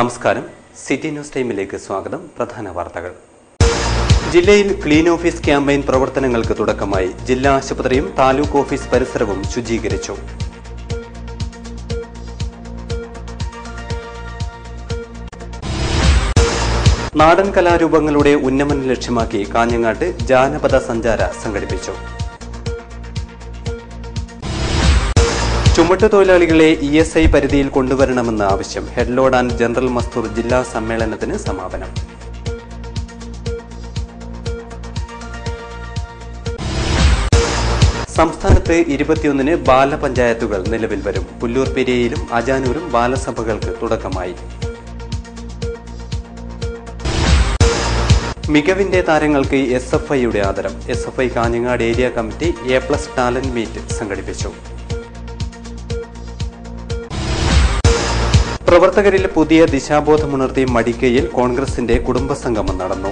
നമസ്കാരം. City news ടൈമിലേക്ക് സ്വാഗതം. പ്രധാന വാർത്തകൾ. ജില്ലയിൽ ക്ലീൻ ഓഫീസ് ക്യാമ്പയിൻ പ്രവർത്തനങ്ങൾക്ക് തുടക്കമായി. ജില്ലാ ആശുപത്രിയും താലൂക്ക് ഓഫീസ് പരിസരവും ശുചീകരിച്ചു. നാടൻ കലാരൂപങ്ങളുടെ ഉന്നമനം ലക്ഷ്യമാക്കി കാഞ്ഞങ്ങാട്ട് ജാനപദ സഞ്ചാര സംഘടിപ്പിച്ചു. ചുമട്ടുതൊഴിലാളികളെ ESI പരിധിയിൽ കൊണ്ടുവരണമെന്ന ആവശ്യം. ഹെഡ്ലോഡ് ആൻഡ് ജനറൽ മസ്തൂർ ജില്ലാ സമ്മേളനത്തിന് സമാപനം. സംസ്ഥാനത്ത് 21 ബാലപഞ്ചായത്തുകൾ നിലവിൽ വരും. പുല്ലൂർ പെരിയയിലും അജാനൂരും ബാലസഭകൾക്ക് തുടക്കമായി. മികവിന്റെ താരങ്ങൾക്ക് SFIയുടെ ആദരം. SFI Kanhangad area committee A+ talent meet സംഘടിപ്പിച്ചു. പ്രവർത്തകരിൽ പുതിയ ദിശാബോധമുണർത്തി മടിക്കയിൽ കോൺഗ്രസിന്റെ കുടുംബസംഗമം നടന്നു.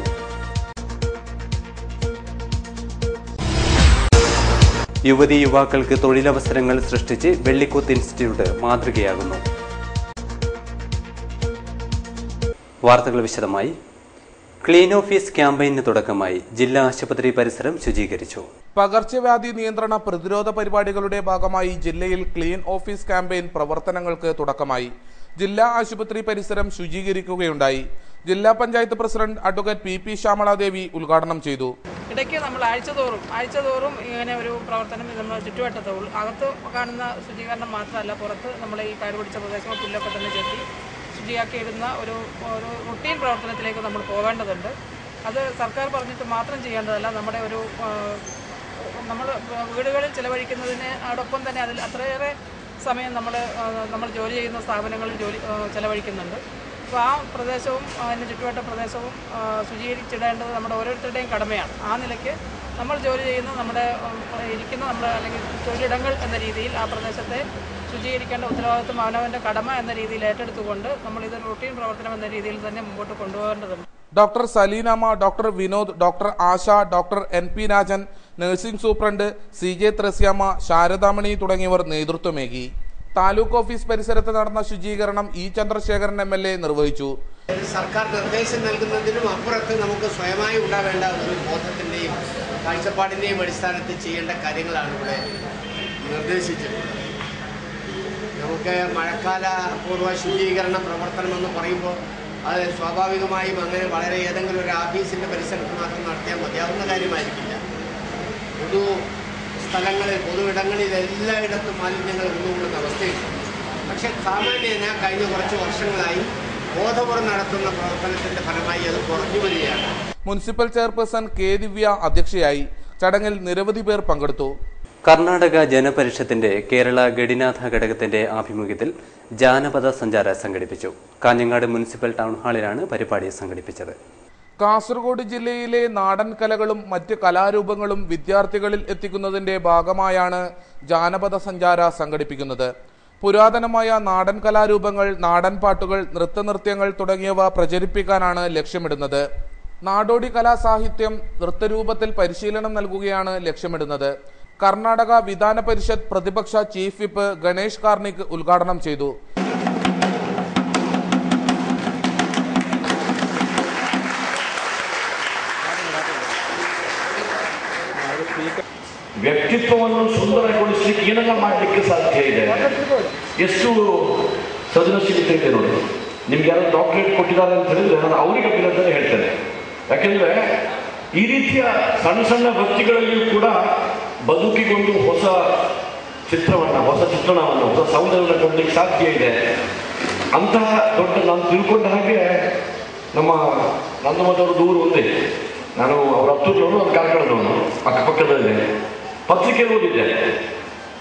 യുവതീ യുവാക്കൾക്ക് തൊഴിലവസരങ്ങൾ സൃഷ്ടിച്ച് വെള്ളിക്കുത്ത് ഇൻസ്റ്റിറ്റ്യൂട്ട് മാതൃകയാകുന്നു. വാർത്തകൾ വിശദമായി. ക്ലീൻ ഓഫീസ് ക്യാമ്പയിന് തുടക്കമായി. ജില്ലാ ആശുപത്രി പരിസരം ശുചീകരിച്ചു. പകർച്ചവ്യാധി നിയന്ത്രണ പ്രതിരോധ പരിപാടികളുടെ ഭാഗമായി ജില്ലയിൽ ക്ലീൻ ഓഫീസ് ക്യാമ്പയിൻ പ്രവർത്തനങ്ങൾക്ക് തുടക്കമായി. ജില്ലാ ആശുപത്രി പരിസരം ശുചീകരിക്കുകയുണ്ടായി. ജില്ലാ panchayat president advocate PP Shyamala Devi ഉദ്ഘാടനം ചെയ്തു. ഇടയ്ക്ക് നമ്മൾ ആഴ്ചതോറും ഇങ്ങനെ ഒരു പ്രവർത്തനം നമ്മൾ ചുറ്റുവട്ടത്ത് അകത്ത് കാണുന്ന ശുചീകരണം മാത്രമല്ല, പുറത്ത് നമ്മൾ ഈ കാട് പിടിച്ച പ്രദേശങ്ങൾ പുല്ലൊക്കെ തന്നെ ചെത്തി ശുചിയാക്കിയിടുന്ന ഒരു റുട്ടീൻ പ്രവർത്തനത്തിലേക്ക് നമ്മൾ പോകേണ്ടതുണ്ട്. അത് സർക്കാർ പറഞ്ഞിട്ട് മാത്രം ചെയ്യേണ്ടതല്ല. നമ്മുടെ നമ്മൾ വീടുകളിൽ ചിലവഴിക്കുന്നതിന് അതോടൊപ്പം തന്നെ അതിൽ അത്രയേറെ സമയം നമ്മൾ ജോലി ചെയ്യുന്ന സ്ഥാപനങ്ങളിൽ ചിലവഴിക്കുന്നുണ്ട്. അപ്പോൾ ആ പ്രദേശവും അതിന് ചുറ്റുവട്ട പ്രദേശവും ശുചീകരിച്ചിടേണ്ടത് നമ്മുടെ ഓരോരുത്തരുടെയും കടമയാണ്. ആ നിലയ്ക്ക് നമ്മൾ ജോലി ചെയ്യുന്ന നമ്മുടെ അല്ലെങ്കിൽ തൊഴിലിടങ്ങൾ എന്ന രീതിയിൽ ആ പ്രദേശത്തെ ശുചീകരിക്കേണ്ട ഉത്തരവാദിത്വം അവനവൻ്റെ കടമ എന്ന രീതിയിൽ ഏറ്റെടുത്തുകൊണ്ട് നമ്മൾ ഇതൊരു റൂട്ടീൻ പ്രവർത്തനം എന്ന രീതിയിൽ തന്നെ മുമ്പോട്ട് കൊണ്ടുപോകേണ്ടതുണ്ട്. Doctor Saleenamma, doctor Vinod, doctor Asha, doctor NP Rajan, nursing superintendent CJ Thresiamma, Saradamani തുടങ്ങിയവർ നേതൃത്വമേകി. താലൂക്ക് ഓഫീസ് പരിസരത്ത് നടന്ന ശുചീകരണം E ചന്ദ്രശേഖരൻ MLA നിർവഹിച്ചു. സർക്കാർ നിർദ്ദേശം നൽകുന്നതിനും അപ്പുറത്ത് നമുക്ക് സ്വയമായി ഉണ്ടാവേണ്ട ഒരു ബോധത്തിൻ്റെയും കാഴ്ചപ്പാടിൻ്റെയും അടിസ്ഥാനത്തിൽ ചെയ്യേണ്ട കാര്യങ്ങളാണ് ഇവിടെ നിർദ്ദേശിച്ചിട്ടുള്ളത്. നമുക്ക് മഴക്കാല പൂർവ്വ ശുചീകരണ പ്രവർത്തനമെന്ന് പറയുമ്പോൾ അത് സ്വാഭാവികമായും അങ്ങനെ വളരെ ഏതെങ്കിലും ഒരു ഓഫീസിൻ്റെ പരിസരത്ത് മാത്രം നടത്തിയാൽ മതിയാവുന്ന കാര്യമായിരിക്കില്ല. പൊതു സ്ഥലങ്ങളിൽ, പൊതുവിടങ്ങളിൽ എല്ലായിടത്തും മാലിന്യങ്ങൾ കൊണ്ടുപോകുന്ന അവസ്ഥയുണ്ട്. പക്ഷേ സാമാന്യേന കഴിഞ്ഞ കുറച്ച് വർഷങ്ങളായി ബോധപൂർവ്വം നടത്തുന്ന പ്രവർത്തനത്തിൻ്റെ ഫലമായി അത് കുറഞ്ഞു വരികയാണ്. മുനിസിപ്പൽ ചെയർപേഴ്സൺ K ദിവ്യ അധ്യക്ഷയായി. ചടങ്ങിൽ നിരവധി പേർ പങ്കെടുത്തു. കർണാടക ജനപരിഷത്തിന്റെ കേരള ഗഡിനാഥ ഘടകത്തിന്റെ ആഭിമുഖ്യത്തിൽ ജാനപദ സഞ്ചാര സംഘടിപ്പിച്ചു. കാഞ്ഞങ്ങാട് മുനിസിപ്പൽ ടൗൺ ഹാളിലാണ് പരിപാടി സംഘടിപ്പിച്ചത്. കാസർഗോഡ് ജില്ലയിലെ നാടൻ കലകളും മറ്റ് കലാരൂപങ്ങളും വിദ്യാർത്ഥികളിൽ എത്തിക്കുന്നതിന്റെ ഭാഗമായാണ് ജാനപദ സഞ്ചാര സംഘടിപ്പിക്കുന്നത്. പുരാതനമായ നാടൻ കലാരൂപങ്ങൾ, നാടൻ പാട്ടുകൾ, നൃത്തനൃത്യങ്ങൾ തുടങ്ങിയവ പ്രചരിപ്പിക്കാനാണ് ലക്ഷ്യമിടുന്നത്. നാടോടി കലാസാഹിത്യം നൃത്തരൂപത്തിൽ പരിശീലനം നൽകുകയാണ് ലക്ഷ്യമിടുന്നത്. കർണാടക വിധാന പരിഷത്ത് പ്രതിപക്ഷ ചീഫ് വിപ്പ് ഗണേഷ് കാർണിക് ഉദ്ഘാടനം ചെയ്തു. ವ್ಯಕ್ತಿತ್ವವನ್ನು ಸುಂದರಗೊಳಿಸಲಿಕ್ಕೆ ಏನೆಲ್ಲ ಮಾಡಲಿಕ್ಕೆ ಸಾಧ್ಯ ಇದೆ, ಎಷ್ಟು ಸೃಜನಶೀಲತೆ ಇದೆ ನೋಡಿ. ನಿಮ್ಗೆ ಯಾರು ಡಾಕ್ಟರೇಟ್ ಕೊಟ್ಟಿದ್ದಾರೆ ಅಂತ ಹೇಳಿದ್ರೆ ನಾನು ಅವರಿಗೆ ಅಭಿನಂದನೆ ಹೇಳ್ತೇನೆ. ಯಾಕೆಂದ್ರೆ ಈ ರೀತಿಯ ಸಣ್ಣ ಸಣ್ಣ ವೃತ್ತಿಗಳಲ್ಲಿಯೂ ಕೂಡ ಬದುಕಿಗೊಂದು ಹೊಸ ಚಿತ್ರಣವನ್ನು, ಹೊಸ ಸೌಂದರ್ಯವನ್ನು ಕೊಡಲಿಕ್ಕೆ ಸಾಧ್ಯ ಇದೆ. ಅಂತಹ ದೊಡ್ಡ ನಾನು ತಿಳ್ಕೊಂಡ ಹಾಗೆ ನನ್ನ ಮೊದಲು ದೂರ ಒಂದೇ. ನಾನು ಅವ್ರ ಹತ್ತೂರಿನವನು, ಒಂದು ಕಾರ್ಕಳದವನು, ಅಕ್ಕಪಕ್ಕದಲ್ಲೇ. ಪತ್ರಿಕೆ ಓದಿದ್ದೆ,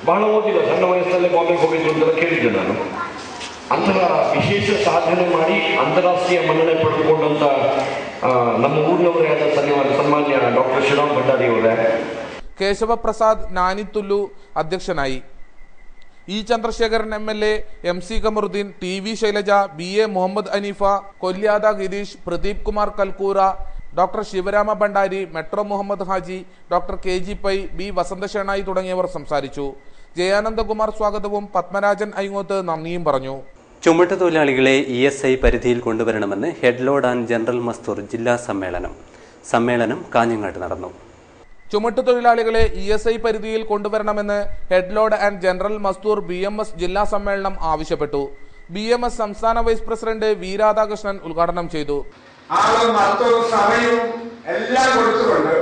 ಬಹಳ ಓದಿಲ್ಲ. ಸಣ್ಣ ವಯಸ್ಸಲ್ಲೇ ಬಾಂಬೆಗೆ ಹೋಗಿದ್ದು ಅಂತೆಲ್ಲ ಕೇಳಿದ್ದೆ ನಾನು. ಅಂತಹ ವಿಶೇಷ ಸಾಧನೆ ಮಾಡಿ ಅಂತಾರಾಷ್ಟ್ರೀಯ ಮನ್ನಣೆ ಪಡೆದುಕೊಂಡಂತ ನಮ್ಮ ಊರಿನವರೇ ಆದ ಸನ್ಮಾನ್ಯ ಡಾಕ್ಟರ್ ಶ್ರೀರಾಮ್ ಭಂಡಾರಿ ಅವರೇ. കേശവപ്രസാദ് നാനിത്തുല്ലു അധ്യക്ഷനായി. E Chandrasekharan MLA, MC Kamaruddin, TV Shailaja, BA Muhammad Aneefa, Kolyada Girish, Pradeep Kumar Kalkura, doctor Shivarama Bhandari, Metro Muhammad Haji, doctor KG Pai, B Vasanthashenoy തുടങ്ങിയവർ സംസാരിച്ചു. ജയാനന്ദകുമാർ സ്വാഗതവും പത്മരാജൻ ഐങ്ങോത്ത് നന്ദിയും പറഞ്ഞു. ചുമട്ടുതൊഴിലാളികളെ ESI പരിധിയിൽ കൊണ്ടുവരണമെന്ന് head load and general Mazdoor ജില്ലാ സമ്മേളനം കാഞ്ഞങ്ങാട്ട് നടന്നു. ചുമട്ടുതൊഴിലാളികളെ ESI പരിധിയിൽ കൊണ്ടുവരണമെന്ന് head load and general Mazdoor BMS ജില്ലാ സമ്മേളനം ആവശ്യപ്പെട്ടു. BMS സംസ്ഥാന വൈസ് പ്രസിഡന്റ് വി രാധാകൃഷ്ണൻ ഉദ്ഘാടനം ചെയ്തു. സമയവും എല്ലാം കൊടുത്തുകൊണ്ട്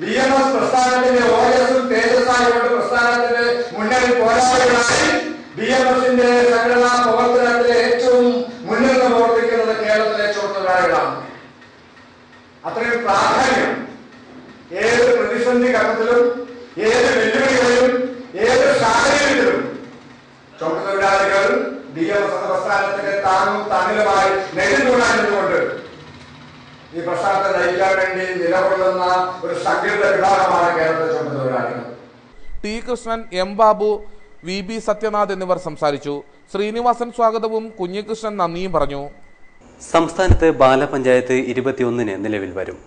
BMS പ്രസ്ഥാനത്തിന്റെ ഓജസ്സും തേജസ്സായുള്ള പ്രസ്ഥാനത്തിന്റെ മുന്നണി പോരാളികളായി BMSന്റെ സംഘടനാ പ്രവർത്തനത്തിലെ ഏറ്റവും മുന്നിൽ പ്രവർത്തിക്കുന്നത് കേരളത്തിലെ ചുമട്ടുതൊഴിലാളികളാണ്. അത്രയും പ്രാധാന്യം ഏത് പ്രതിസന്ധി ഘട്ടത്തിലും ഏത് വെല്ലുവിളികളിലും ഏത് സാഹചര്യത്തിലും ചുമട്ടുതൊഴിലാളികൾ BMS പ്രസ്ഥാനത്തിന്റെ താങ്ങും തണലുമായി നെടുകൊണ്ടുകൊണ്ട് ഈ പ്രസ്ഥാനത്തെ നയിക്കാൻ വേണ്ടി നിലകൊള്ളുന്ന ഒരു സംഘടിത വിഭാഗമാണ് കേരളത്തിലെ ചുമട്ടുതൊഴിലാളികൾ. T. Krishnan, M. Babu, VB Sathyanath എന്നിവർ സംസാരിച്ചു. ശ്രീനിവാസൻ സ്വാഗതവും കുഞ്ഞികൃഷ്ണൻ നന്ദിയും പറഞ്ഞു. സംസ്ഥാനത്ത് ബാലപഞ്ചായത്ത് 21 നിലവിൽ വരും.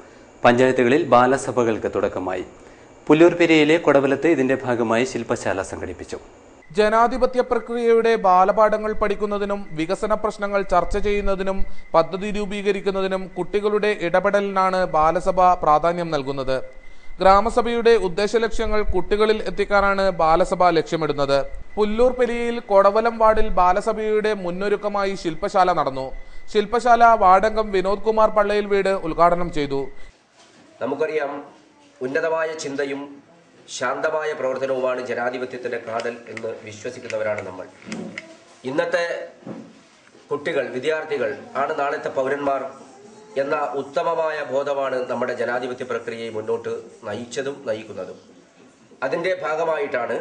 പഞ്ചായത്തുകളിൽ ബാലസഭകൾക്ക് തുടക്കമായി. പുല്ലൂർപെരിയയിലെ കൊടവലത്ത് ഇതിന്റെ ഭാഗമായി ശില്പശാല സംഘടിപ്പിച്ചു. ജനാധിപത്യ പ്രക്രിയയുടെ ബാലപാഠങ്ങൾ പഠിക്കുന്നതിനും വികസന പ്രശ്നങ്ങൾ ചർച്ച ചെയ്യുന്നതിനും പദ്ധതി രൂപീകരിക്കുന്നതിനും കുട്ടികളുടെ ഇടപെടലിനാണ് ബാലസഭ പ്രാധാന്യം നൽകുന്നത്. ഗ്രാമസഭയുടെ ഉദ്ദേശലക്ഷ്യങ്ങൾ കുട്ടികളിൽ എത്തിക്കാനാണ് ബാലസഭ ലക്ഷ്യമിടുന്നത്. പുല്ലൂർപെരിയയിൽ കൊടവലം വാർഡിൽ ബാലസഭയുടെ മുന്നൊരുക്കമായി ശില്പശാല നടന്നു. ശില്പശാല വാർഡംഗം വിനോദ് കുമാർ പള്ളയിൽ വീട് ഉദ്ഘാടനം ചെയ്തു. നമുക്കറിയാം, ഉന്നതമായ ചിന്തയും ശാന്തമായ പ്രവർത്തനവുമാണ് ജനാധിപത്യത്തിൻ്റെ കാതൽ എന്ന് വിശ്വസിക്കുന്നവരാണ് നമ്മൾ. ഇന്നത്തെ കുട്ടികൾ, വിദ്യാർത്ഥികൾ ആണ് നാളത്തെ പൗരന്മാർ എന്ന ഉത്തമമായ ബോധമാണ് നമ്മുടെ ജനാധിപത്യ പ്രക്രിയയെ മുന്നോട്ട് നയിക്കുന്നതും. അതിൻ്റെ ഭാഗമായിട്ടാണ്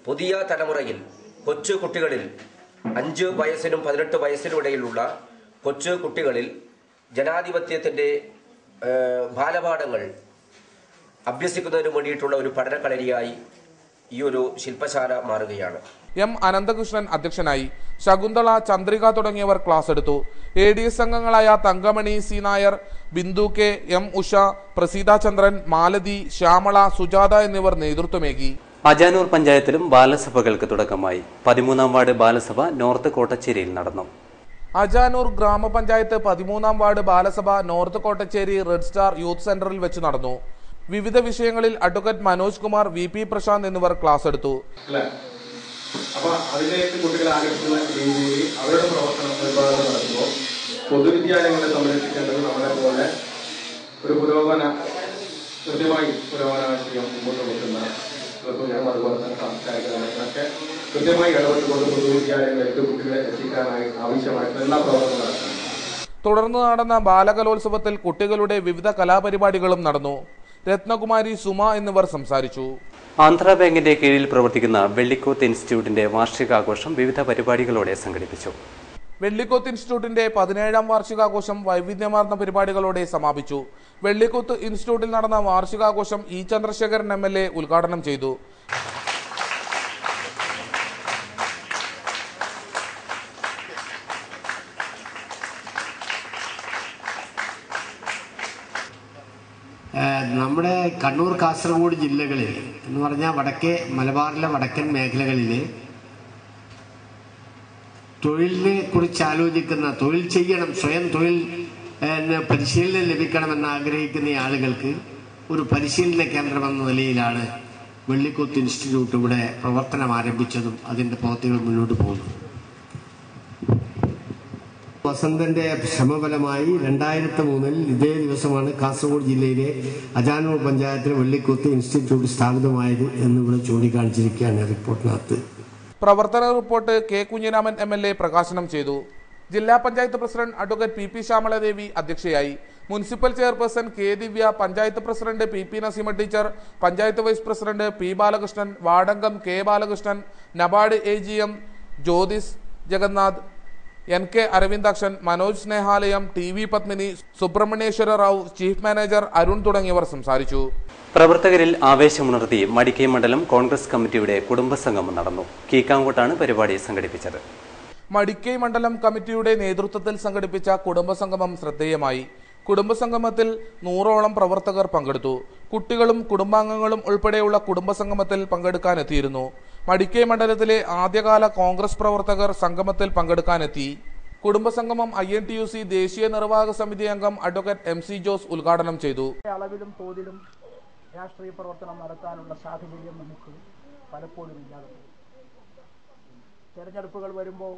പുതിയ തലമുറയിൽ കൊച്ചു കുട്ടികളിൽ 5 വയസ്സിനും 18 വയസ്സിനിടയിലുള്ള കൊച്ചു കുട്ടികളിൽ ജനാധിപത്യത്തിൻ്റെ ബാലപാഠങ്ങൾ അഭ്യസിക്കുന്നതിന് വേണ്ടിയിട്ടുള്ള ഒരു പഠനക്കളരിയായി ഈ ഒരു ശില്പശാല മാറുകയാണ്. M. അനന്തകൃഷ്ണൻ അധ്യക്ഷനായി. ശകുന്തള, ചന്ദ്രിക തുടങ്ങിയവർ ക്ലാസ് എടുത്തു. ADS അംഗങ്ങളായ Thankamani, C. Nair, Bindu K, M. Usha, Praseetha ചന്ദ്രൻ, മാലതി, ശ്യാമള, സുജാത എന്നിവർ നേതൃത്വമേകി. അജാനൂർ പഞ്ചായത്തിലും ബാലസഭകൾക്ക് തുടക്കമായി. 13ാം വാർഡ് ബാലസഭ നോർത്ത് കോട്ടച്ചേരിയിൽ നടന്നു. അജാനൂർ ഗ്രാമപഞ്ചായത്ത് 13ാം ward Balasabha north Kottachery red star youth സെന്ററിൽ വെച്ച് നടന്നു. വിവിധ വിഷയങ്ങളിൽ അഡ്വക്കേറ്റ് മനോജ് കുമാർ, VP പ്രശാന്ത് എന്നിവർ ക്ലാസ് എടുത്തു. അപ്പൊ അതിലേക്ക് കുട്ടികളെ ആകർഷിക്കുന്ന രീതിയിൽ അവരുടെ പ്രവർത്തനം നടത്തുമ്പോൾ പൊതുവിദ്യാലയങ്ങളെ സംരക്ഷിക്കേണ്ടത് നമ്മളെ പോലെ ഒരു കൃത്യമായി പുരോഗമനാശയം മുമ്പോട്ട് വെക്കുന്ന അതുപോലെ തന്നെ സാംസ്കാരിക രംഗത്തിനൊക്കെ കൃത്യമായി ഇടപെട്ടുകൊണ്ട് പൊതുവിദ്യാലയങ്ങളിലേക്ക് കുട്ടികളെ എത്തിക്കാനായി ആവശ്യമായിട്ടുള്ള എല്ലാ പ്രവർത്തനവും നടത്തണം. തുടർന്ന് നടന്ന ബാലകലോത്സവത്തിൽ കുട്ടികളുടെ വിവിധ കലാപരിപാടികളും നടന്നു. രത്നകുമാരി, സുമ എന്നിവർ സംസാരിച്ചു. ആന്ധ്ര ബാങ്കിന്റെ കീഴിൽ പ്രവർത്തിക്കുന്ന വെള്ളിക്കോത്ത് ഇൻസ്റ്റിറ്റ്യൂട്ടിന്റെ വാർഷികാഘോഷം വിവിധ പരിപാടികളോടെ സംഘടിപ്പിച്ചു. വെള്ളിക്കോത്ത് ഇൻസ്റ്റിറ്റ്യൂട്ടിന്റെ 17ാം വാർഷികാഘോഷം വൈവിധ്യമാർന്ന പരിപാടികളോടെ സമാപിച്ചു. വെള്ളിക്കോത്ത് ഇൻസ്റ്റിറ്റ്യൂട്ടിൽ നടന്ന വാർഷികാഘോഷം E. ചന്ദ്രശേഖരൻ MLA ഉദ്ഘാടനം ചെയ്തു. നമ്മുടെ കണ്ണൂർ, കാസർഗോഡ് ജില്ലകളിൽ എന്ന് പറഞ്ഞാൽ മലബാറിലെ വടക്കൻ മേഖലകളിൽ തൊഴിലിനെ കുറിച്ച് ആലോചിക്കുന്ന, തൊഴിൽ ചെയ്യണം, സ്വയം തൊഴിൽ പരിശീലനം ലഭിക്കണമെന്ന് ആഗ്രഹിക്കുന്ന ആളുകൾക്ക് ഒരു പരിശീലന കേന്ദ്രമെന്ന നിലയിലാണ് വെള്ളിക്കോത്ത് ഇൻസ്റ്റിറ്റ്യൂട്ട് ഇവിടെ പ്രവർത്തനം ആരംഭിച്ചതും അതിൻ്റെ പ്രവർത്തികൾ മുന്നോട്ട് പോകുന്നു. വസന്തന്റെ ശ്രമഫലമായി 2003 ഇതേ ദിവസമാണ് കാസർഗോഡ് ജില്ലയിലെ അജാനൂർ പഞ്ചായത്തിലെ വെള്ളിക്കോത്ത് ഇൻസ്റ്റിറ്റ്യൂട്ട് സ്ഥാപിതമായത് എന്നിവിടെ ചൂണ്ടിക്കാണിച്ചിരിക്കുകയാണ് റിപ്പോർട്ടിനകത്ത്. പ്രവർത്തന റിപ്പോർട്ട് K. കുഞ്ഞിരാമൻ MLA പ്രകാശനം ചെയ്തു. Jilla panchayat president advocate PP Shyamaladevi അധ്യക്ഷയായി. Municipal chairperson K. Divya, panchayat president PP Naseema teacher, panchayat vice president P. Balakrishnan, വാർഡംഗം K. Balakrishnan, Nabard AGM Jyothis Jagannath, NK Aravindakshan, Manoj Snehalayam, TV Padmini, Subrahmanyeshwara Rao, chief manager Arun തുടങ്ങിയവർ സംസാരിച്ചു. പ്രവർത്തകരിൽ ആവേശമുണർത്തി മടിക്കൈ മണ്ഡലം കോൺഗ്രസ് കമ്മിറ്റിയുടെ കുടുംബസംഗമം നടന്നു. കീക്കാങ്കോട്ടാണ് പരിപാടി സംഘടിപ്പിച്ചത്. മടിക്കൈ മണ്ഡലം കമ്മിറ്റിയുടെ നേതൃത്വത്തിൽ സംഘടിപ്പിച്ച കുടുംബസംഗമം ശ്രദ്ധേയമായി. കുടുംബസംഗമത്തിൽ 100ഓളം പ്രവർത്തകർ പങ്കെടുത്തു. കുട്ടികളും കുടുംബാംഗങ്ങളും ഉൾപ്പെടെയുള്ള കുടുംബസംഗമത്തിൽ പങ്കെടുക്കാനെത്തിയിരുന്നു. മടിക്കൈ മണ്ഡലത്തിലെ ആദ്യകാല കോൺഗ്രസ് പ്രവർത്തകർ സംഗമത്തിൽ പങ്കെടുക്കാനെത്തി. കുടുംബസംഗമം INTUC ദേശീയ നിർവാഹക സമിതി അംഗം അഡ്വക്കേറ്റ് MC ജോസ് ഉദ്ഘാടനം ചെയ്തു. അളവിലും തോതിലും രാഷ്ട്രീയ പ്രവർത്തനം നടത്താനുള്ള സാഹചര്യം നമുക്ക് പലപ്പോഴും ഇല്ലാതെ തെരഞ്ഞെടുപ്പുകൾ വരുമ്പോൾ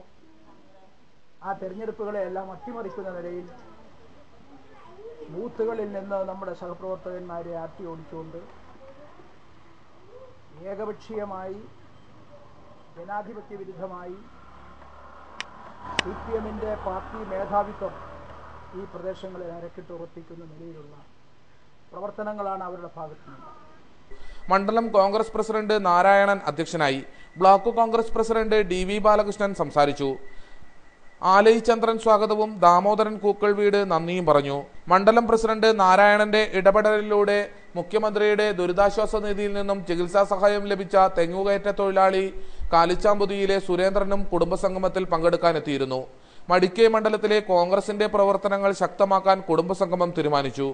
ആ തെരഞ്ഞെടുപ്പുകളെല്ലാം അട്ടിമറിക്കുന്ന നിലയിൽ ബൂത്തുകളിൽ നിന്ന് നമ്മുടെ സഹപ്രവർത്തകന്മാരെ ആട്ടി ഓടിച്ചുകൊണ്ട് ഏകപക്ഷീയമായി ജനാധിപത്യ വിരുദ്ധമായി CPMന്റെ പാർട്ടി മേധാവിത്വം ഈ പ്രദേശങ്ങളെ അരക്കിട്ട് ഉറപ്പിക്കുന്ന നിലയിലുള്ള പ്രവർത്തനങ്ങളാണ് അവരുടെ ഭാഗത്തു നിന്ന്. മണ്ഡലം കോൺഗ്രസ് പ്രസിഡന്റ് നാരായണൻ അധ്യക്ഷനായി. Block Congress president DV Balakrishnan സംസാരിച്ചു. ആലയി ചന്ദ്രൻ സ്വാഗതവും ദാമോദരൻ കൂക്കൾ വീട് നന്ദിയും പറഞ്ഞു. മണ്ഡലം പ്രസിഡന്റ് നാരായണന്റെ ഇടപെടലിലൂടെ മുഖ്യമന്ത്രിയുടെ ദുരിതാശ്വാസ നിധിയിൽ നിന്നും ചികിത്സാ സഹായം ലഭിച്ച തെങ്ങുകയറ്റ തൊഴിലാളി കാലിച്ചാമ്പുതിയിലെ സുരേന്ദ്രനും കുടുംബസംഗമത്തിൽ പങ്കെടുക്കാനെത്തിയിരുന്നു. മടിക്കൈ മണ്ഡലത്തിലെ കോൺഗ്രസിന്റെ പ്രവർത്തനങ്ങൾ ശക്തമാക്കാൻ കുടുംബസംഗമം തീരുമാനിച്ചു.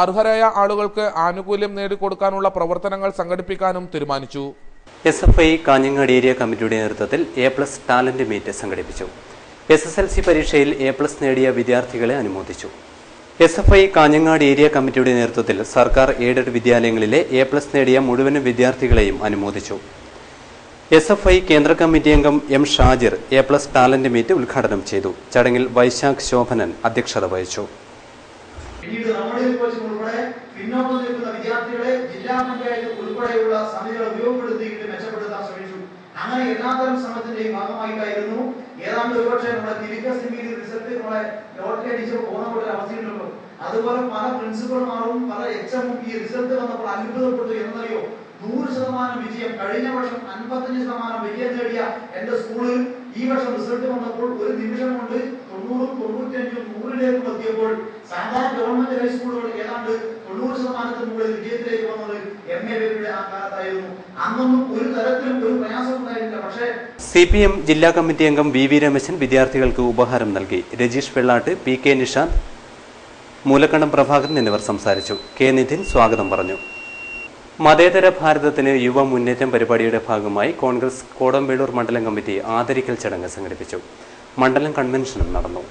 അർഹരായ ആളുകൾക്ക് ആനുകൂല്യം നേടിക്കൊടുക്കാനുള്ള പ്രവർത്തനങ്ങൾ സംഘടിപ്പിക്കാനും തീരുമാനിച്ചു. SFI കാഞ്ഞങ്ങാട് ഏരിയ കമ്മിറ്റിയുടെ നേതൃത്വത്തിൽ A+ ടാലന്റ് മീറ്റ് സംഘടിപ്പിച്ചു. SSLC പരീക്ഷയിൽ A+ നേടിയ വിദ്യാർത്ഥികളെ അനുമോദിച്ചു. SFI കാഞ്ഞങ്ങാട് ഏരിയ കമ്മിറ്റിയുടെ നേതൃത്വത്തിൽ സർക്കാർ എയ്ഡഡ് വിദ്യാലയങ്ങളിലെ A+ നേടിയ മുഴുവൻ വിദ്യാർത്ഥികളെയും അനുമോദിച്ചു. SFI കേന്ദ്ര കമ്മിറ്റി അംഗം M Shajir A+ talent meet ഉദ്ഘാടനം ചെയ്തു. ചടങ്ങിൽ വൈശാഖ് ശോഭനൻ അധ്യക്ഷത വഹിച്ചു. പിന്നോക്കം നിൽക്കുന്ന വിദ്യാർത്ഥികളെ ജില്ലാ പഞ്ചായത്ത് ഉൾപ്പെടെയുള്ള സമിതികളെ ഉപയോഗപ്പെടുത്തിയിട്ട് മെച്ചപ്പെടുത്താൻ ശ്രമിച്ചു. അങ്ങനെ എല്ലാത്തരം ശ്രമത്തിന്റെയും ഭാഗമായിട്ടായിരുന്നു ഏതാണ്ട് ഒരുപക്ഷെ നമ്മുടെ തിരികെ റിസൾട്ട് നമ്മളെ ലോട്ടറി അടിച്ച് പോകുന്ന പോലെ അവസ്ഥയുണ്ടല്ലോ. അതുപോലെ പല പ്രിൻസിപ്പൽമാരും പല HM ഈ റിസൾട്ട് വന്നപ്പോൾ അത്ഭുതപ്പെട്ടു. എന്നറിയോ, 100% വിജയം. കഴിഞ്ഞ വർഷം 55% വിജയം നേടിയ എന്റെ സ്കൂളിൽ ഈ വർഷം റിസൾട്ട് വന്നപ്പോൾ ഒരു നിമിഷം കൊണ്ട് 90, 95, 100ലേക്ക് എത്തിയപ്പോൾ സാധാരണ ഗവൺമെന്റ് ഹൈസ്കൂളുകൾ ഏതാണ്ട് 90% മുകളിൽ വിജയത്തിലേക്ക് വന്നത് MA ആ കാലത്തായിരുന്നു. അന്നൊന്നും ഒരു തരത്തിലും ഒരു പ്രയാസം ഉണ്ടായിരുന്നില്ല. പക്ഷേ CPM ജില്ലാ കമ്മിറ്റി അംഗം VV രമേശൻ വിദ്യാർത്ഥികൾക്ക് ഉപഹാരം നൽകി. രജീഷ് വെള്ളാട്ട്, PK നിഷാന്ത്, മൂലക്കണ്ടം പ്രഭാകരൻ എന്നിവർ സംസാരിച്ചു. K നിതിൻ സ്വാഗതം പറഞ്ഞു. മതേതര ഭാരതത്തിന് യുവ മുന്നേറ്റം പരിപാടിയുടെ ഭാഗമായി കോൺഗ്രസ് കോടമ്പേളൂർ മണ്ഡലം കമ്മിറ്റി ആദരിക്കൽ ചടങ്ങ് സംഘടിപ്പിച്ചു. മണ്ഡലം കൺവെൻഷനും നടന്നു.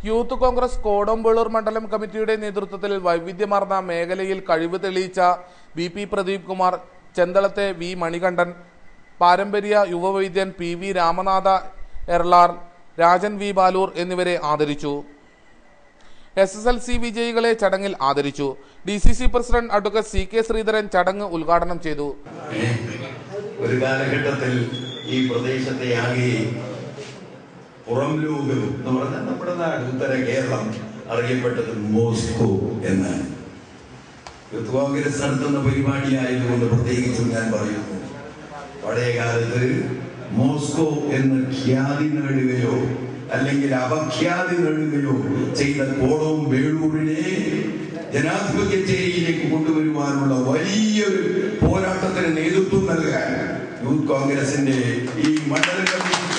യൂത്ത് കോൺഗ്രസ് കോടമ്പേളൂർ മണ്ഡലം കമ്മിറ്റിയുടെ നേതൃത്വത്തിൽ വൈവിധ്യമാർന്ന മേഖലയിൽ കഴിവ് തെളിയിച്ച BP പ്രദീപ് കുമാർ, ചെന്തളത്തെ V മണികണ്ഠൻ, പാരമ്പര്യ യുവവൈദ്യൻ PV രാമനാഥ എർലാർ, രാജൻ V ബാലൂർ എന്നിവരെ ആദരിച്ചു. SSLC വിജയികളെ ചടങ്ങിൽ ആദരിച്ചു. DCC president advocate CK Sreedharan ചടങ്ങ് ഉദ്ഘാടനം ചെയ്തു. ഒരു കാലഘട്ടത്തിൽ ഈ പ്രദേശത്തെ ആകെ പുറം ലോകം എന്ന് പറഞ്ഞാൽ നമ്മുടെ നാട് ഉത്തര കേരളം അറിയപ്പെട്ടത് മോസ്കോ എന്നാണ്. യൂത്ത് കോൺഗ്രസ് നടത്തുന്ന പരിപാടിയായതുകൊണ്ട് പ്രത്യേകിച്ചും ഞാൻ പറയുന്നു, പഴയ കാലത്ത് മോസ്കോ എന്ന ഖ്യാതി നേടുകയോ അല്ലെങ്കിൽ അപഖ്യാതി നേടുകയോ ചെയ്ത കോടമ്പേളൂരിനെ ജനാധിപത്യ ചേരിയിലേക്ക് കൊണ്ടുവരുവാനുള്ള വലിയൊരു പോരാട്ടത്തിന് നേതൃത്വം നൽകാൻ യൂത്ത് കോൺഗ്രസിന്റെ ഈ മണ്ഡലം കമ്മിറ്റി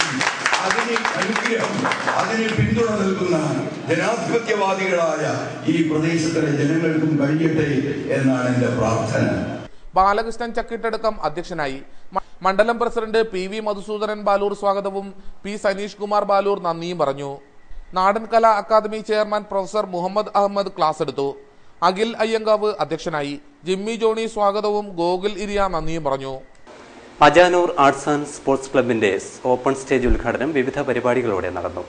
അതിന് അനുഗ്രഹം, അതിന് പിന്തുണ നൽകുന്ന ജനാധിപത്യവാദികളായ ഈ പ്രദേശത്തിലെ ജനങ്ങൾക്കും കഴിയട്ടെ എന്നാണ് എന്റെ പ്രാർത്ഥന. ബാലകൃഷ്ണൻ ചക്കിട്ടടക്കം അധ്യക്ഷനായി. മണ്ഡലം പ്രസിഡന്റ് PV മധുസൂദനൻ ബാലൂർ സ്വാഗതവും P സനീഷ് കുമാർ ബാലൂർ നന്ദിയും പറഞ്ഞു. Nadan Kala academy chairman professor Muhammad Ahmed class എടുത്തു. അഖിൽ അയ്യങ്കാവ് അധ്യക്ഷനായി. ജിമ്മി ജോണി സ്വാഗതവും ഗോകുൽ ഇരിയ നന്ദിയും പറഞ്ഞു. അജാനൂർ ആർട്സ് ആൻഡ് സ്പോർട്സ് ക്ലബിന്റെ ഓപ്പൺ സ്റ്റേജ് ഉദ്ഘാടനം വിവിധ പരിപാടികളോടെ നടന്നു.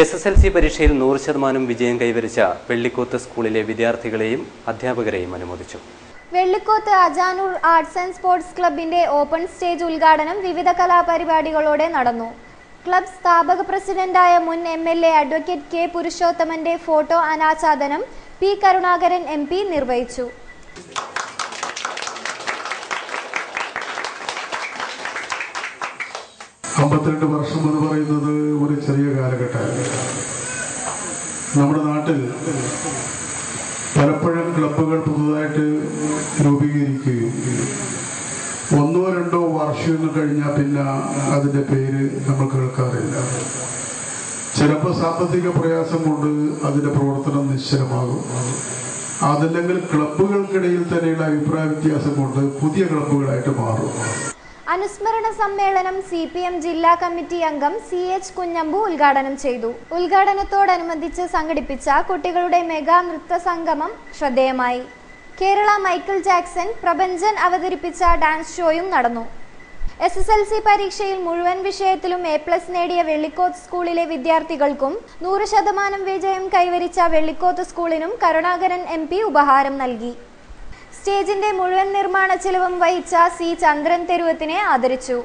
SSLC പരീക്ഷയിൽ 100% വിജയം കൈവരിച്ച വെള്ളിക്കോത്ത് സ്കൂളിലെ വിദ്യാർത്ഥികളെയും അധ്യാപകരെയും അനുമോദിച്ചു. Vellikoth Ajanur arts and sports ക്ലബിന്റെ ഓപ്പൺ സ്റ്റേജ് ഉദ്ഘാടനം വിവിധ കലാപരിപാടികളോടെ നടന്നു. ക്ലബ് സ്ഥാപക പ്രസിഡന്റായ മുൻ MLA അഡ്വക്കേറ്റ് K പുരുഷോത്തമന്റെ ഫോട്ടോ അനാച്ഛാദനം P കരുണാകരൻ MP നിർവഹിച്ചു. 52 വർഷം എന്ന് പറയുന്നത് ഒരു ചെറിയ കാലഘട്ടമല്ല. നമ്മുടെ നാട്ടിൽ പലപ്പോഴും ക്ലബ്ബുകൾ പുതുതായിട്ട് രൂപീകരിക്കുകയും 1-2 വർഷം കഴിഞ്ഞാൽ പിന്നെ അതിൻ്റെ പേര് നമ്മൾ കേൾക്കാറില്ല. ചിലപ്പോൾ സാമ്പത്തിക പ്രയാസം കൊണ്ട് അതിൻ്റെ പ്രവർത്തനം നിശ്ചലമാകും. അതല്ലെങ്കിൽ ക്ലബ്ബുകൾക്കിടയിൽ തന്നെയുള്ള അഭിപ്രായ വ്യത്യാസം കൊണ്ട് പുതിയ ക്ലബ്ബുകളായിട്ട് മാറും. അനുസ്മരണ സമ്മേളനം CPM ജില്ലാ കമ്മിറ്റി അംഗം CH കുഞ്ഞമ്പു ഉദ്ഘാടനം ചെയ്തു. ഉദ്ഘാടനത്തോടനുബന്ധിച്ച് സംഘടിപ്പിച്ച കുട്ടികളുടെ മെഗാ നൃത്ത സംഗമം ശ്രദ്ധേയമായി. കേരള മൈക്കിൾ ജാക്സൺ പ്രപഞ്ചൻ അവതരിപ്പിച്ച ഡാൻസ് ഷോയും നടന്നു. SSLC പരീക്ഷയിൽ മുഴുവൻ വിഷയത്തിലും A+ നേടിയ വെള്ളിക്കോത്ത് സ്കൂളിലെ വിദ്യാർത്ഥികൾക്കും 100% വിജയം കൈവരിച്ച വെള്ളിക്കോത്ത് സ്കൂളിനും കരുണാകരൻ MP ഉപഹാരം നൽകി. സ്റ്റേജിന്റെ മുഴുവൻ നിർമ്മാണ ചെലവും വഹിച്ച C ചന്ദ്രൻ തെരുവത്തിനെ ആദരിച്ചു.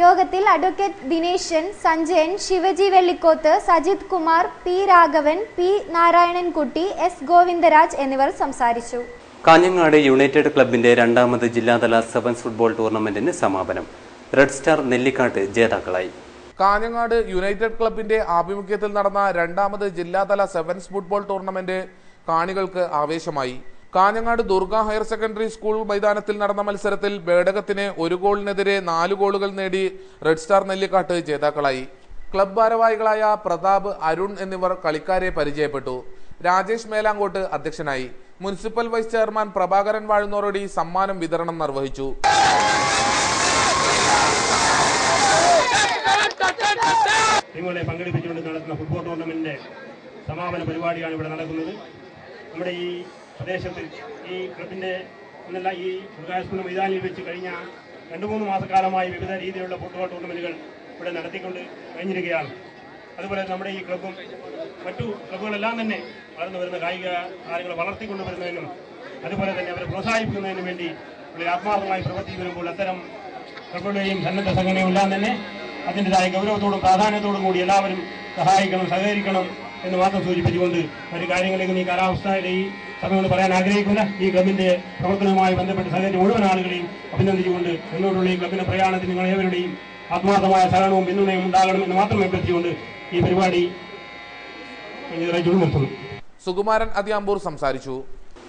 യോഗത്തിൽ advocate Dineshan, Sanjayan, Shivaji Vellikoth, Sajith Kumar, P Raghavan, P Narayanankutty, S Govindaraj എന്നിവർ സംസാരിച്ചു. കാഞ്ഞങ്ങാട് യുണൈറ്റഡ് ക്ലബിന്റെ രണ്ടാമത് ജില്ലാതല സെവൻസ് ഫുട്ബോൾ ടൂർണമെന്റിന് സമാപനം. റെഡ് സ്റ്റാർ നെല്ലിക്കാട്ട് ജേതാക്കളായി. കാഞ്ഞങ്ങാട് യുണൈറ്റഡ് ക്ലബിന്റെ ആഭിമുഖ്യത്തിൽ നടന്ന രണ്ടാമത് ജില്ലാതല സെവൻസ് ഫുട്ബോൾ ടൂർണമെന്റ് കാണികൾക്ക് ആവേശമായി. Kanhangad Durga higher secondary school മൈതാനത്തിൽ നടന്ന മത്സരത്തിൽ ബേഡകത്തിന് 1 ഗോളിനെതിരെ 4 ഗോളുകൾ നേടി റെഡ് സ്റ്റാർ നെല്ലിക്കാട്ട് ജേതാക്കളായി. ക്ലബ് ഭാരവാഹികളായ പ്രതാപ്, അരുൺ എന്നിവർ കളിക്കാരെ പരിചയപ്പെട്ടു. രാജേഷ് മേലാങ്കോട്ട് അധ്യക്ഷനായി. മുനിസിപ്പൽ വൈസ് ചെയർമാൻ പ്രഭാകരൻ വാഴുന്നോറോടി സമ്മാനം വിതരണം നിർവഹിച്ചു. നിങ്ങളെ പങ്കെടുപ്പിച്ചുകൊണ്ട് നടത്തുന്ന ഫുട്ബോൾ ടൂർണമെന്റിന്റെ സമാപന പരിപാടിയാണ് ഇവിടെ നടക്കുന്നത്. നമ്മുടെ ഈ പ്രദേശത്തിൽ ഈ ക്ലബിന്റെ എന്നല്ല ഈ മൃഗാസ്പൂർ മൈതാനിയിൽ വെച്ച് കഴിഞ്ഞ 2-3 മാസക്കാലമായി വിവിധ രീതിയിലുള്ള ഫുട്ബോൾ ടൂർണമെന്റുകൾ ഇവിടെ നടത്തിക്കൊണ്ട് കഴിഞ്ഞിരിക്കുകയാണ്. അതുപോലെ നമ്മുടെ ഈ ക്ലബും മറ്റു ക്ലബുകളെല്ലാം തന്നെ വളർന്നു വരുന്ന കായിക താരങ്ങളെ വളർത്തിക്കൊണ്ടുവരുന്നതിനും അതുപോലെ തന്നെ അവരെ പ്രോത്സാഹിപ്പിക്കുന്നതിനും വേണ്ടി ഇവിടെ ആത്മാർത്ഥമായി പ്രവർത്തിച്ചു വരുമ്പോൾ അത്തരം ക്ലബുകളെയും സന്നദ്ധ സംഘടനയും എല്ലാം തന്നെ അതിൻ്റെതായ ഗൗരവത്തോടും പ്രാധാന്യത്തോടും കൂടി എല്ലാവരും സഹായിക്കണം, സഹകരിക്കണം എന്ന് മാത്രം സൂചിപ്പിച്ചുകൊണ്ട് ഒരു കാര്യങ്ങളിലേക്ക് ഈ കാലാവസ്ഥയുടെ ഈ സമയം പറയാൻ ആഗ്രഹിക്കുന്ന ഈ ക്ലബിന്റെ പ്രവർത്തനവുമായി ബന്ധപ്പെട്ട് സഹകരിച്ച മുഴുവൻ ആളുകളെയും അഭിനന്ദിച്ചുകൊണ്ട് എന്നോടുള്ള ഈ ക്ലബിന്റെ പ്രയാണത്തിൽ നിങ്ങൾ ഏവരുടെയും ആത്മാർത്ഥമായ സഹകരണവും പിന്തുണയും ഉണ്ടാകണം എന്ന് മാത്രം അഭ്യർത്ഥിച്ചുകൊണ്ട് ഈ പരിപാടി നിർത്തുന്നു. സുകുമാരൻ അതിയാമ്പൂർ സംസാരിച്ചു.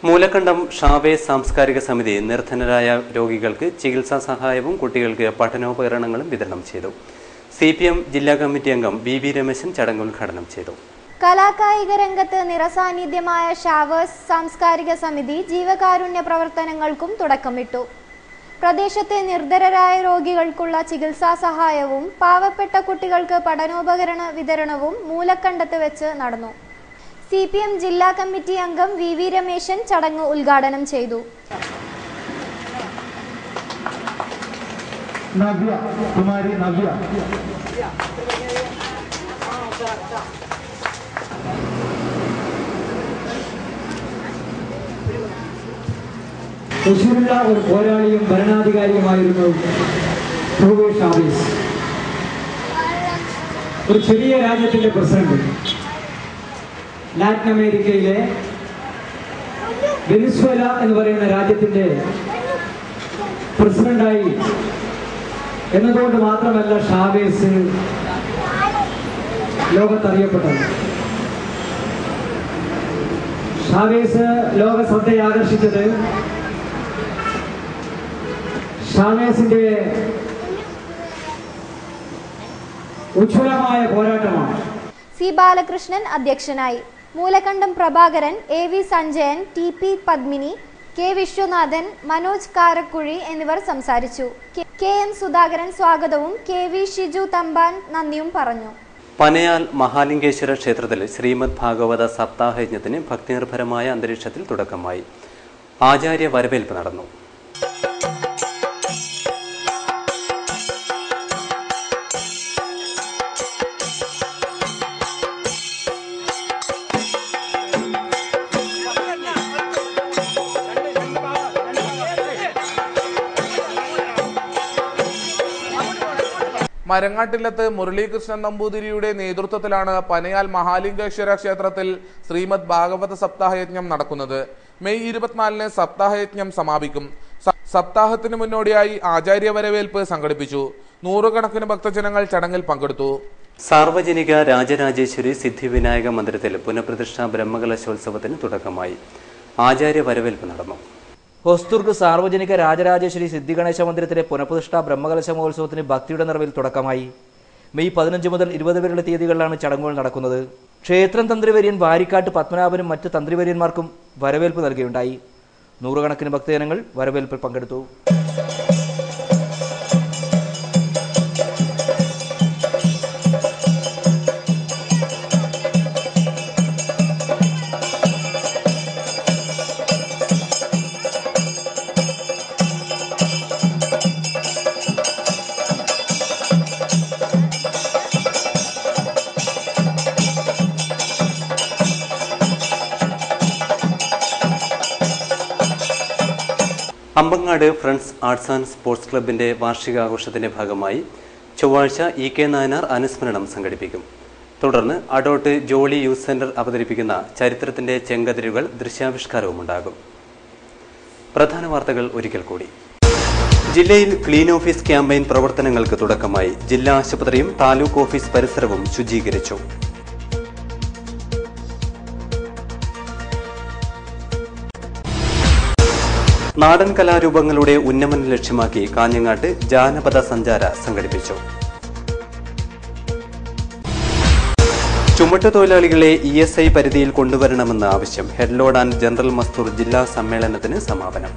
മൂലക്കണ്ടം ഷാവേ സാംസ്കാരിക സമിതി നിർധനരായ രോഗികൾക്ക് ചികിത്സാ സഹായവും കുട്ടികൾക്ക് പഠനോപകരണങ്ങളും വിതരണം ചെയ്തു. CPM ജില്ലാ കമ്മിറ്റി അംഗം BV രമേശൻ ചടങ്ങ് ഉദ്ഘാടനം ചെയ്തു. കലാകായിക രംഗത്ത് നിറസാന്നിധ്യമായ ഷാവേഴ്സ് സാംസ്കാരിക സമിതി ജീവകാരുണ്യ പ്രവർത്തനങ്ങൾക്കും തുടക്കമിട്ടു. പ്രദേശത്തെ നിർധനരായ രോഗികൾക്കുള്ള ചികിത്സാ സഹായവും പാവപ്പെട്ട കുട്ടികൾക്ക് പഠനോപകരണ വിതരണവും മൂലക്കണ്ടത്ത് വെച്ച് നടന്നു. CPM ജില്ലാ കമ്മിറ്റി അംഗം VV രമേശൻ ചടങ്ങ് ഉദ്ഘാടനം ചെയ്തു. തൃശ്ശൂരുള്ള ഒരു പോരാളിയും ഭരണാധികാരിയുമായിരുന്നു ഷാവേസ്. ഒരു ചെറിയ രാജ്യത്തിന്റെ പ്രസിഡന്റ്. ലാറ്റിൻ അമേരിക്കയിലെ വെനിസ്വേല എന്ന് പറയുന്ന രാജ്യത്തിന്റെ പ്രസിഡന്റായി എന്നതുകൊണ്ട് മാത്രമല്ല ഷാവേസ് ലോകത്തറിയപ്പെട്ടത്. ഷാവേസ് ലോക ശ്രദ്ധയെ ആകർഷിച്ചത് ഷാവേസിന്റെ ഉജ്ജ്വലമായ പോരാട്ടമാണ്. C ബാലകൃഷ്ണൻ അധ്യക്ഷനായി. Moolakandam Prabhakaran, AV Sanjayan, TP Padmini, K Viswanathan, Manoj Karakkuzhi എന്നിവർ സംസാരിച്ചു. KM സുധാകരൻ സ്വാഗതവും KV ഷിജു തമ്പാൻ നന്ദിയും പറഞ്ഞു. പനയാൽ മഹാലിംഗേശ്വര ക്ഷേത്രത്തിൽ ശ്രീമദ് ഭാഗവത സപ്താഹയജ്ഞത്തിന് ഭക്തിനിർഭരമായ അന്തരീക്ഷത്തിൽ തുടക്കമായി. ആചാര്യ വരവേൽപ്പ് നടന്നു. മരങ്ങാട്ടില്ലത്ത് മുരളീകൃഷ്ണൻ നമ്പൂതിരിയുടെ നേതൃത്വത്തിലാണ് പനയാൽ മഹാലിംഗേശ്വര ക്ഷേത്രത്തിൽ ശ്രീമദ് ഭാഗവത സപ്താഹയജ്ഞം നടക്കുന്നത്. മെയ് 24-ന് സപ്താഹയജ്ഞം സമാപിക്കും. സപ്താഹത്തിന് മുന്നോടിയായി ആചാര്യ വരവേൽപ്പ് സംഘടിപ്പിച്ചു. 100 കണക്കിന് ഭക്തജനങ്ങൾ ചടങ്ങിൽ പങ്കെടുത്തു. സാർവജനിക രാജരാജേശ്വരി സിദ്ധിവിനായക മന്ദിരത്തിൽ പുനഃപ്രതിഷ്ഠാ ബ്രഹ്മകലശോത്സവത്തിന് തുടക്കമായി. ആചാര്യ വരവേൽപ്പ് നടന്നു. ഹൊസ്ദുർഗ് സാർവജനിക രാജരാജേശ്വരി സിദ്ധിഗണേശ മന്ദിരത്തിലെ പുനഃപ്രതിഷ്ഠാ ബ്രഹ്മകലശ മഹോത്സവത്തിന് ഭക്തിയുടെ നിറവിൽ തുടക്കമായി. മെയ് 15 മുതൽ 20 വരെയുള്ള തീയതികളിലാണ് ചടങ്ങുകൾ നടക്കുന്നത്. ക്ഷേത്രം തന്ത്രിവര്യൻ വാരിക്കാട്ട് പത്മനാഭനും മറ്റ് തന്ത്രിവര്യന്മാർക്കും വരവേൽപ്പ് നൽകുകയുണ്ടായി. 100 കണക്കിന് ഭക്തജനങ്ങൾ വരവേൽപ്പിൽ പങ്കെടുത്തു. കമ്പങ്ങാട് ഫ്രണ്ട്സ് ആർട്സ് ആൻഡ് സ്പോർട്സ് ക്ലബിന്റെ വാർഷികാഘോഷത്തിന്റെ ഭാഗമായി ചൊവ്വാഴ്ച ഇ.കെ. നായനാർ അനുസ്മരണം സംഘടിപ്പിക്കും. തുടർന്ന് അഡോട്ട് ജോളി യൂത്ത് സെന്റർ അവതരിപ്പിക്കുന്ന ചരിത്രത്തിന്റെ ചെങ്കതിരുകൾ ദൃശ്യാവിഷ്കാരവും ഉണ്ടാകും. പ്രധാന വാർത്തകൾ ഒരിക്കൽ കൂടി. ജില്ലയിൽ ക്ലീൻ ഓഫീസ് ക്യാമ്പയിൻ പ്രവർത്തനങ്ങൾക്ക് തുടക്കമായി. ജില്ലാ ആശുപത്രിയും താലൂക്ക് ഓഫീസ് പരിസരവും ശുചീകരിച്ചു. നാടൻ കലാരൂപങ്ങളുടെ ഉന്നമനം ലക്ഷ്യമാക്കി കാഞ്ഞങ്ങാട്ട് ജാനപദ സഞ്ചാര സംഘടിപ്പിച്ചു. ചുമട്ടുതൊഴിലാളികളെ ESI പരിധിയിൽ കൊണ്ടുവരണമെന്ന ആവശ്യം. Head load and general Mazdoor ജില്ലാ സമ്മേളനത്തിന് സമാപനം.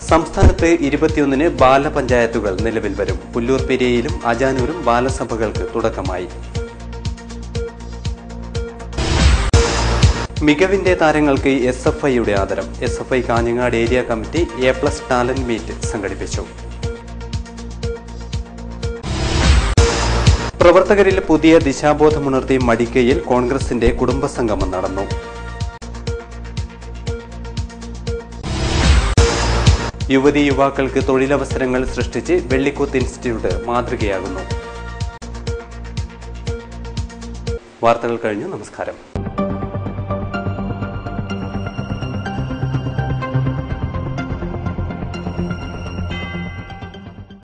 സംസ്ഥാനത്ത് 21 ബാലപഞ്ചായത്തുകൾ നിലവിൽ വരും. പുല്ലൂർ പെരിയയിലും അജാനൂരും ബാലസഭകൾക്ക് തുടക്കമായി. മികവിന്റെ താരങ്ങൾക്ക് SFIയുടെ ആദരം. SFI Kanhangad area committee A+ talent meet സംഘടിപ്പിച്ചു. പ്രവർത്തകരിൽ പുതിയ ദിശാബോധമുണർത്തി മടിക്കയിൽ കോൺഗ്രസിന്റെ കുടുംബസംഗമം നടന്നു. യുവതീ യുവാക്കൾക്ക് തൊഴിലവസരങ്ങൾ സൃഷ്ടിച്ച് വെള്ളിക്കുത്ത് ഇൻസ്റ്റിറ്റ്യൂട്ട് മാതൃകയാകുന്നു. വാർത്തകൾ കഴിഞ്ഞു. നമസ്കാരം.